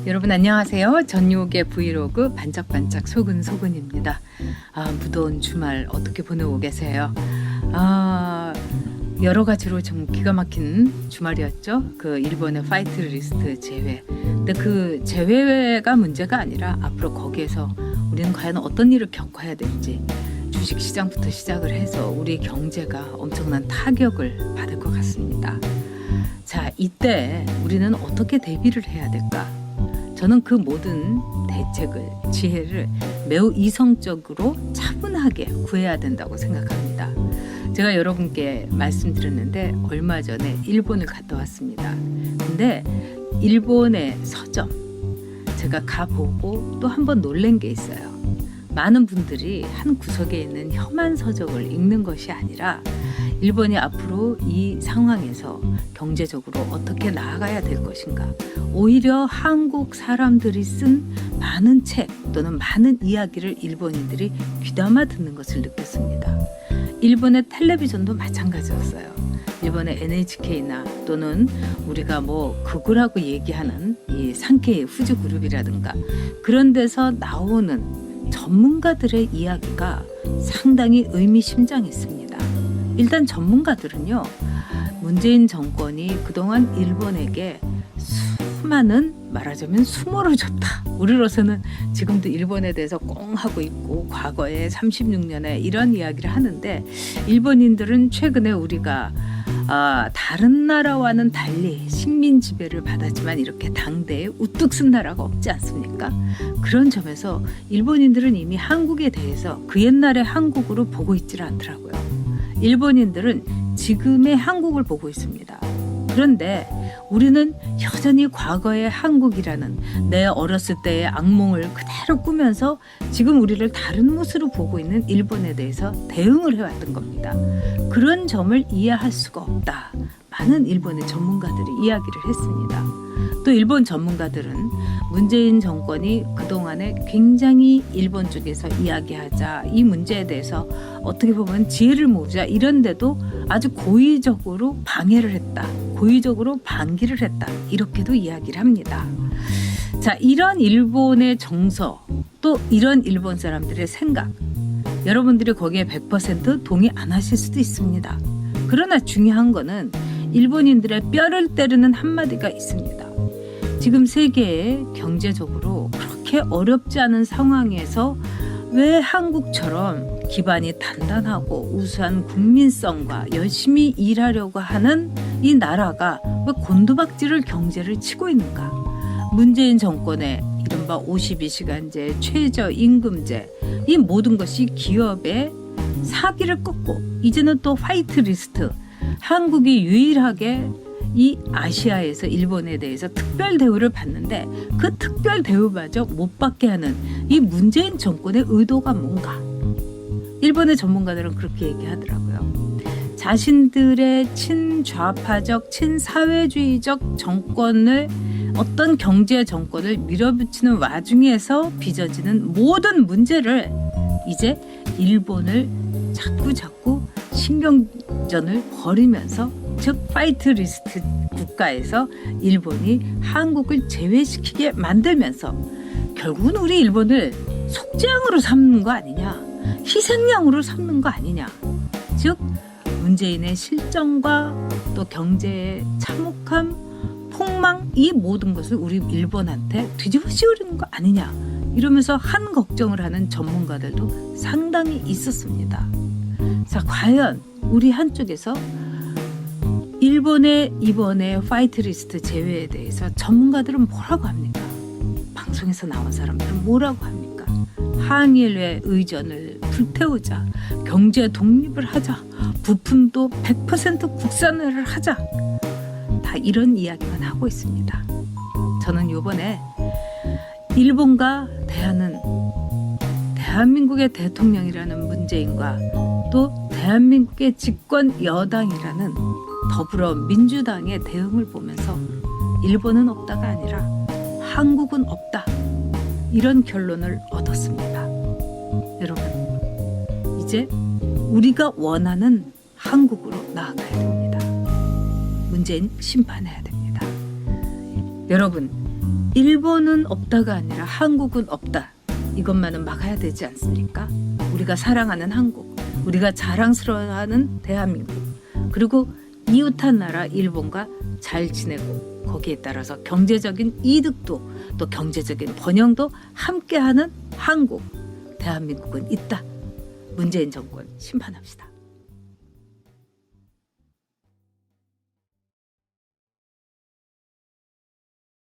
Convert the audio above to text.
여러분 안녕하세요. 전유옥의 브이로그 반짝반짝 소근소근입니다. 무더운 주말 어떻게 보내고 계세요? 여러 가지로 좀 기가 막힌 주말이었죠. 그 일본의 파이트 리스트 제외. 근데 그 제외가 문제가 아니라 앞으로 거기에서 우리는 과연 어떤 일을 겪어야 될지, 주식 시장부터 시작을 해서 우리 경제가 엄청난 타격을 받을 것 같습니다. 자, 이때 우리는 어떻게 대비를 해야 될까? 저는 그 모든 대책을, 지혜를 매우 이성적으로 차분하게 구해야 된다고 생각합니다. 제가 여러분께 말씀드렸는데 얼마 전에 일본을 갔다 왔습니다. 근데 일본의 서점 제가 가보고 또 한 번 놀란 게 있어요. 많은 분들이 한 구석에 있는 험한 서적을 읽는 것이 아니라 일본이 앞으로 이 상황에서 경제적으로 어떻게 나아가야 될 것인가, 오히려 한국 사람들이 쓴 많은 책 또는 많은 이야기를 일본인들이 귀담아 듣는 것을 느꼈습니다. 일본의 텔레비전도 마찬가지였어요. 일본의 NHK나 또는 우리가 극우라고 얘기하는 이 산케이 후지 그룹이라든가 그런 데서 나오는 전문가들의 이야기가 상당히 의미심장했습니다. 일단 전문가들은요, 문재인 정권이 그동안 일본에게 수많은, 말하자면 수모를 줬다. 우리로서는 지금도 일본에 대해서 꽁 하고 있고 과거에 36년에 이런 이야기를 하는데, 일본인들은 최근에 우리가 다른 나라와는 달리 식민 지배를 받았지만 이렇게 당대에 우뚝 쓴 나라가 없지 않습니까? 그런 점에서 일본인들은 이미 한국에 대해서 그 옛날의 한국으로 보고 있지를 않더라고요. 일본인들은 지금의 한국을 보고 있습니다. 그런데 우리는 여전히 과거의 한국이라는 내 어렸을 때의 악몽을 그대로 꾸면서 지금 우리를 다른 모습으로 보고 있는 일본에 대해서 대응을 해왔던 겁니다. 그런 점을 이해할 수가 없다. 많은 일본의 전문가들이 이야기를 했습니다. 또 일본 전문가들은 문재인 정권이 그동안에 굉장히 일본 쪽에서 이야기하자, 이 문제에 대해서 어떻게 보면 지혜를 모으자 이런데도 아주 고의적으로 방해를 했다, 고의적으로 방기를 했다, 이렇게도 이야기를 합니다. 자, 이런 일본의 정서, 또 이런 일본 사람들의 생각, 여러분들이 거기에 100% 동의 안 하실 수도 있습니다. 그러나 중요한 거는 일본인들의 뼈를 때리는 한마디가 있습니다. 지금 세계에 경제적으로 그렇게 어렵지 않은 상황에서 왜 한국처럼 기반이 단단하고 우수한 국민성과 열심히 일하려고 하는 이 나라가 왜 곤두박질을 경제를 치고 있는가? 문재인 정권의 이른바 52시간제, 최저임금제, 이 모든 것이 기업의 사기를 꺾고 이제는 또 화이트 리스트, 한국이 유일하게 이 아시아에서 일본에 대해서 특별 대우를 받는데 그 특별 대우마저 못 받게 하는 이 문재인 정권의 의도가 뭔가? 일본의 전문가들은 그렇게 얘기하더라고요. 자신들의 친좌파적, 친사회주의적 정권을, 어떤 경제 정권을 밀어붙이는 와중에서 빚어지는 모든 문제를 이제 일본을 자꾸 신경전을 벌이면서, 즉 파이트 리스트 국가에서 일본이 한국을 제외시키게 만들면서 결국은 우리 일본을 속재앙으로 삼는 거 아니냐, 희생양으로 삼는 거 아니냐, 즉 문재인의 실정과 또 경제의 참혹함, 폭망, 이 모든 것을 우리 일본한테 뒤집어 씌우는 거 아니냐, 이러면서 한 걱정을 하는 전문가들도 상당히 있었습니다. 자, 과연 우리 한쪽에서 일본의 이번에 파이트 리스트 제외에 대해서 전문가들은 뭐라고 합니까? 방송에서 나온 사람들은 뭐라고 합니까? 한일의 의전을 불태우자, 경제 독립을 하자, 부품도 100% 국산화를 하자, 다 이런 이야기만 하고 있습니다. 저는 이번에 일본과 대하는 대한민국의 대통령이라는 문재인과 또 대한민국의 집권 여당이라는 더불어민주당의 대응을 보면서 일본은 없다가 아니라 한국은 없다, 이런 결론을 얻었습니다. 여러분, 이제 우리가 원하는 한국으로 나아가야 됩니다. 문재인 심판해야 됩니다. 여러분, 일본은 없다가 아니라 한국은 없다. 이것만은 막아야 되지 않습니까? 우리가 사랑하는 한국, 우리가 자랑스러워하는 대한민국, 그리고 이웃한 나라 일본과 잘 지내고 거기에 따라서 경제적인 이득도 또 경제적인 번영도 함께하는 한국, 대한민국은 있다. 문재인 정권 심판합시다.